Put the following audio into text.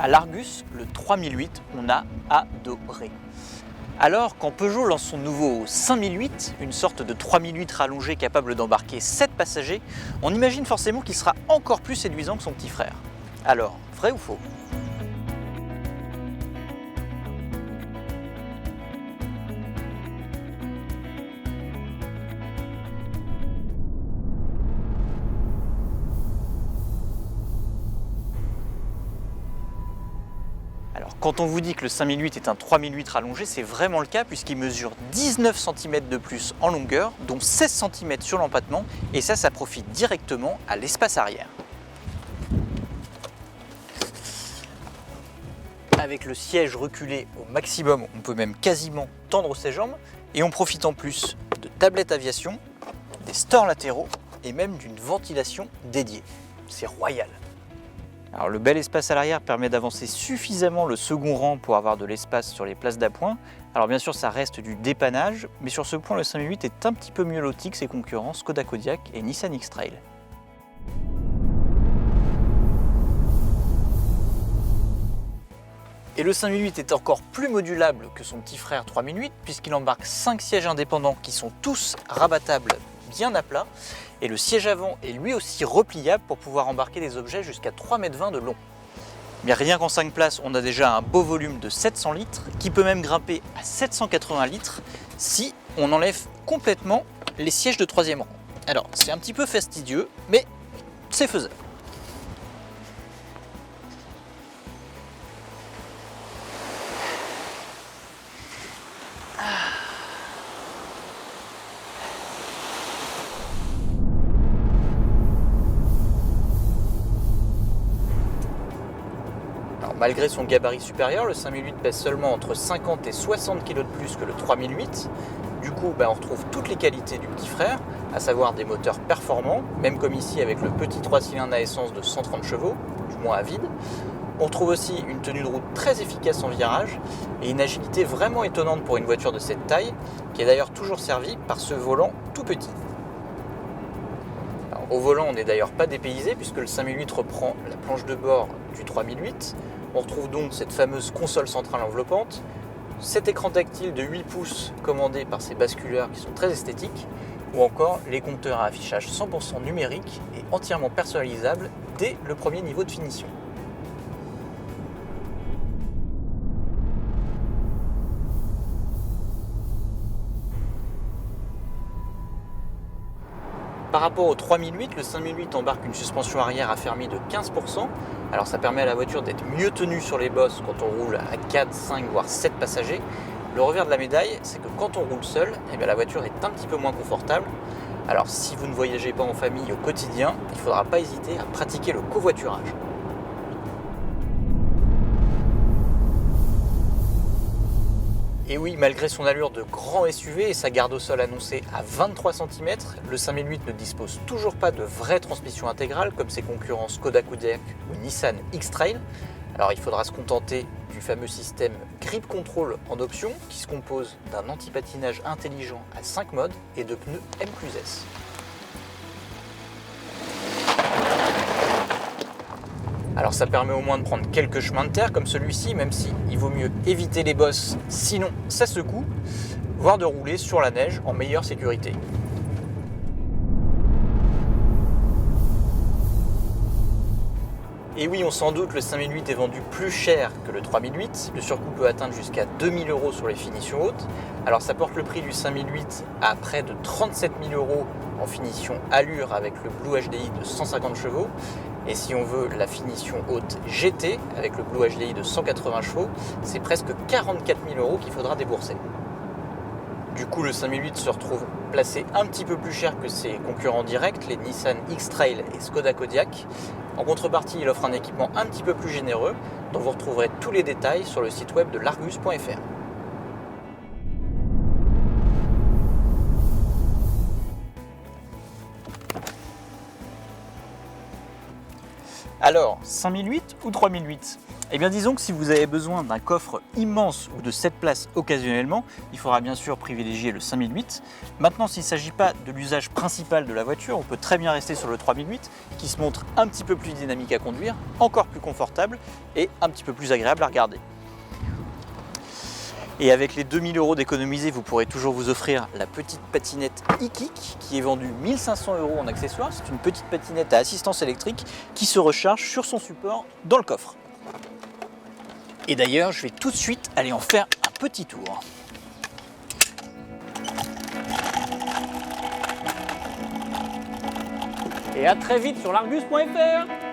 À l'Argus, le 3008, on a adoré. Alors, quand Peugeot lance son nouveau 5008, une sorte de 3008 rallongé capable d'embarquer 7 passagers, on imagine forcément qu'il sera encore plus séduisant que son petit frère. Alors, vrai ou faux ? Alors, quand on vous dit que le 5008 est un 3008 rallongé, c'est vraiment le cas puisqu'il mesure 19 cm de plus en longueur, dont 16 cm sur l'empattement, et ça profite directement à l'espace arrière. Avec le siège reculé au maximum, on peut même quasiment tendre ses jambes, et on profite en plus de tablettes aviation, des stores latéraux et même d'une ventilation dédiée. C'est royal. Alors le bel espace à l'arrière permet d'avancer suffisamment le second rang pour avoir de l'espace sur les places d'appoint. Alors bien sûr ça reste du dépannage, mais sur ce point le 5008 est un petit peu mieux loti que ses concurrents Skoda Kodiaq et Nissan X-Trail. Et le 5008 est encore plus modulable que son petit frère 3008 puisqu'il embarque 5 sièges indépendants qui sont tous rabattables bien à plat, et le siège avant est lui aussi repliable pour pouvoir embarquer des objets jusqu'à 3,20 m de long. Mais rien qu'en 5 places, on a déjà un beau volume de 700 litres qui peut même grimper à 780 litres si on enlève complètement les sièges de 3e rang. Alors c'est un petit peu fastidieux, mais c'est faisable. Malgré son gabarit supérieur, le 5008 pèse seulement entre 50 et 60 kg de plus que le 3008. Du coup, on retrouve toutes les qualités du petit frère, à savoir des moteurs performants, même comme ici avec le petit 3 cylindres à essence de 130 chevaux, du moins à vide. On trouve aussi une tenue de route très efficace en virage et une agilité vraiment étonnante pour une voiture de cette taille, qui est d'ailleurs toujours servie par ce volant tout petit. Alors, au volant, on n'est d'ailleurs pas dépaysé puisque le 5008 reprend la planche de bord du 3008. On retrouve donc cette fameuse console centrale enveloppante, cet écran tactile de 8 pouces commandé par ces basculeurs qui sont très esthétiques, ou encore les compteurs à affichage 100% numérique et entièrement personnalisables dès le premier niveau de finition. Par rapport au 3008, le 5008 embarque une suspension arrière affermie de 15%. Alors ça permet à la voiture d'être mieux tenue sur les bosses quand on roule à 4, 5 voire 7 passagers. Le revers de la médaille, c'est que quand on roule seul, la voiture est un petit peu moins confortable. Alors si vous ne voyagez pas en famille au quotidien, il ne faudra pas hésiter à pratiquer le covoiturage. Et oui, malgré son allure de grand SUV et sa garde au sol annoncée à 23 cm, le 5008 ne dispose toujours pas de vraie transmission intégrale comme ses concurrents Skoda Kodiaq ou Nissan X-Trail. Alors il faudra se contenter du fameux système Grip Control en option qui se compose d'un anti-patinage intelligent à 5 modes et de pneus M+S. Alors ça permet au moins de prendre quelques chemins de terre comme celui-ci, même si il vaut mieux éviter les bosses, sinon ça secoue, voire de rouler sur la neige en meilleure sécurité. Et oui, on s'en doute, le 5008 est vendu plus cher que le 3008. Le surcoût peut atteindre jusqu'à 2000 € sur les finitions hautes. Alors ça porte le prix du 5008 à près de 37 000 € en finition allure avec le Blue HDI de 150 chevaux. Et si on veut la finition haute GT avec le Blue HDI de 180 chevaux, c'est presque 44 000 € qu'il faudra débourser. Du coup, le 5008 se retrouve placé un petit peu plus cher que ses concurrents directs, les Nissan X-Trail et Skoda Kodiaq. En contrepartie, il offre un équipement un petit peu plus généreux, dont vous retrouverez tous les détails sur le site web de largus.fr. Alors, 5008 ou 3008? Eh bien disons que si vous avez besoin d'un coffre immense ou de 7 places occasionnellement, il faudra bien sûr privilégier le 5008. Maintenant, s'il ne s'agit pas de l'usage principal de la voiture, on peut très bien rester sur le 3008 qui se montre un petit peu plus dynamique à conduire, encore plus confortable et un petit peu plus agréable à regarder. Et avec les 2000 € d'économiser, vous pourrez toujours vous offrir la petite patinette e-Kick qui est vendue 1500 € en accessoires. C'est une petite patinette à assistance électrique qui se recharge sur son support dans le coffre. Et d'ailleurs, je vais tout de suite aller en faire un petit tour. Et à très vite sur l'Argus.fr.